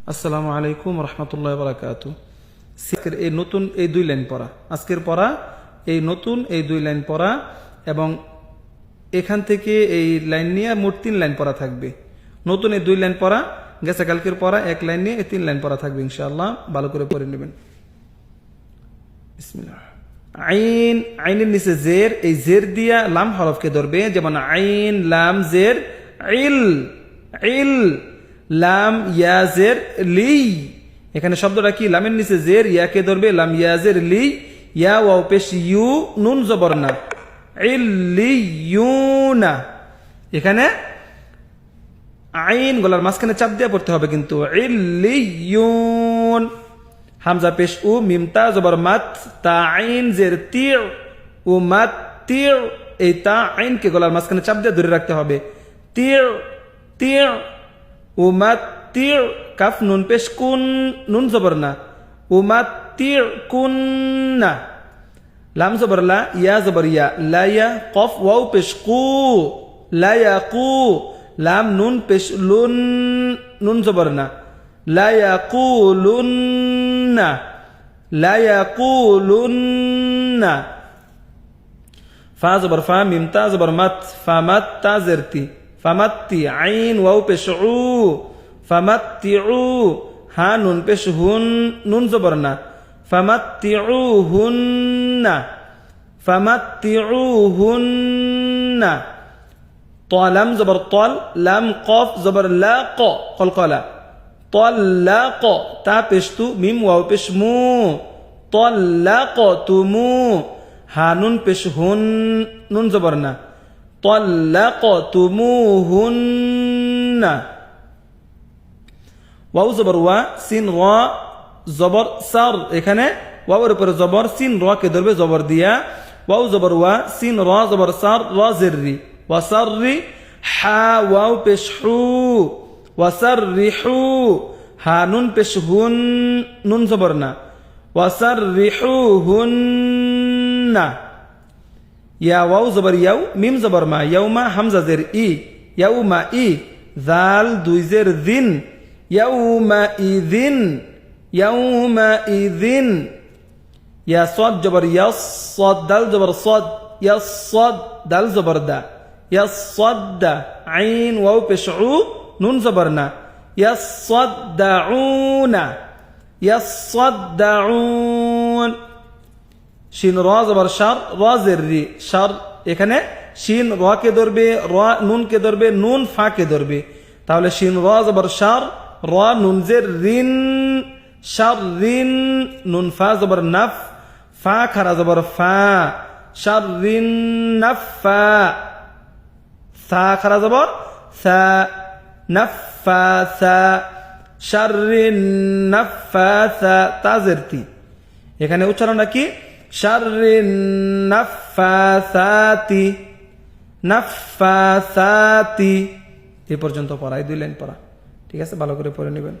আসসালামু আলাইকুম রহমতুল্লাহ বারাকাতু। আজকের এই নতুন এই 2 লাইন পড়া, আজকের পড়া এই নতুন এই 2 লাইন পড়া, এবং এখান থেকে এই লাইন নিয়ে মোট 3 লাইন পড়া থাকবে। নতুন এই 2 লাইন পড়া গেছে, কালকের পড়া 1 লাইন নিয়ে এই 3 লাইন পড়া থাকবে ইনশাআল্লাহ। ভালো করে পড়ে নেবেন। বিসমিল্লাহ। আইন, আইনের নিচে জের, এই জের দিয়া লাম হরফকে ধরবে, যেমন আইন লাম জের ইল, ইল লাম ইয়াজের লি। এখানে শব্দটা কি? লামের নিচে জের, ইয়াকে ধরবে, লাম ইয়াজের লি, ইয়া ওয়াও পেশ ইউ, নুন জবর না, ইল্লিয়ুনা। এখানে আইন গলার মাঝখানে চাপ দিয়ে পড়তে হবে কিন্তু, ইল্লিয়ুন। হামজা পেশ উ, মিমতা জবর মাত, তা আইন জের তি ও মাত তি, এই তা আইনকে গলার মাঝখানে চাপ দিয়ে ধরে রাখতে হবে। তি তি উমাত্তি, কাফ নুন পেশ কুন, নুন জবর না, উমাত্তি কুন্না। লাম জবর লা, ইয়া জবর ইয়া, লায়া, কফ ওয়াও পেশ কু, লায়া কু, লাম নুন পেশ লুন, নুন জবর না, লায়া কুলুন্না, লায়া কুলুন্না। ফা জবর ফা, মিমতা জবর মাত, ফামাত তা জেরতি, ফামাত্তি, আইন ওয়াও পেশ উ, ফামাত্তিউ, হা নুন পেশ হুন, নুন জবর না, ফামাত্তিউহুন্না, ফামাত্তিউহুন্না। ত লাম জবর তল, লাম কফ জবর লা ক, কলকলা, তল্লাক, তা পেশ তু, মিম ওয়াও পেশ মু, তল্লাকতুমু, হা নুন পেশ হুন, নুন জবর না, তল্লাকতুমুহুন্না। ওয়াও জবর ওয়া, সিন রা জবর সার, এখানে ওয়াওয়ের উপরে জবর, সিন রা কে ধরবে জবর দিয়া, ওয়াও জবর ওয়া, সিন রা জবর সার, রা জেররি, ওয়াসাররি, হা ওয়াও পেশ হু, ওয়াসাররিহু, হা নুন পেশ হুন, নুন জবর না, ওয়াসাররিহুহুন্না। ইয়া ওয়াও জবর ইয়াও, মিম জবর মা, ইয়াউমা হামজা জের ই, ইয়াউমা ই, জাল দুই জের দিন, ইয়াউমা ইদিন, ইয়াউমা ইদিন। ইয়া সদ জবর ইয়াস, সদ দাল জবর সদ, ইয়াস সদ দাল জবর দা, ইয়াস সদ্দা, আইন ওয়াও পেশ উ, নুন জবর না, ইয়াস সদ্দাউনা, ইয়াস সদ্দাউন। শিন রা জবর শার, রা জের রি, শার, এখানে শিন রা কে ধরবে, রা নুন কে ধরবে, নুন ফা কে ধরবে, তাহলে শিন রা জবর শার, রা নুন জের রিন, শার রিন, নুন ফা জবর নাফ, ফা খারা জবর ফা, শার রিন নাফা, সা খারা জবর সা, নাফা সা, শার রিন নাফা সা, তাজেরতি। এখানে উচ্চারণটা কি? শাররিন নাফাসাতি, নাফাসাতি। এই পর্যন্ত পড়া, এই 2 লাইন পড়া। ঠিক আছে, ভালো করে পড়ে নেবেন।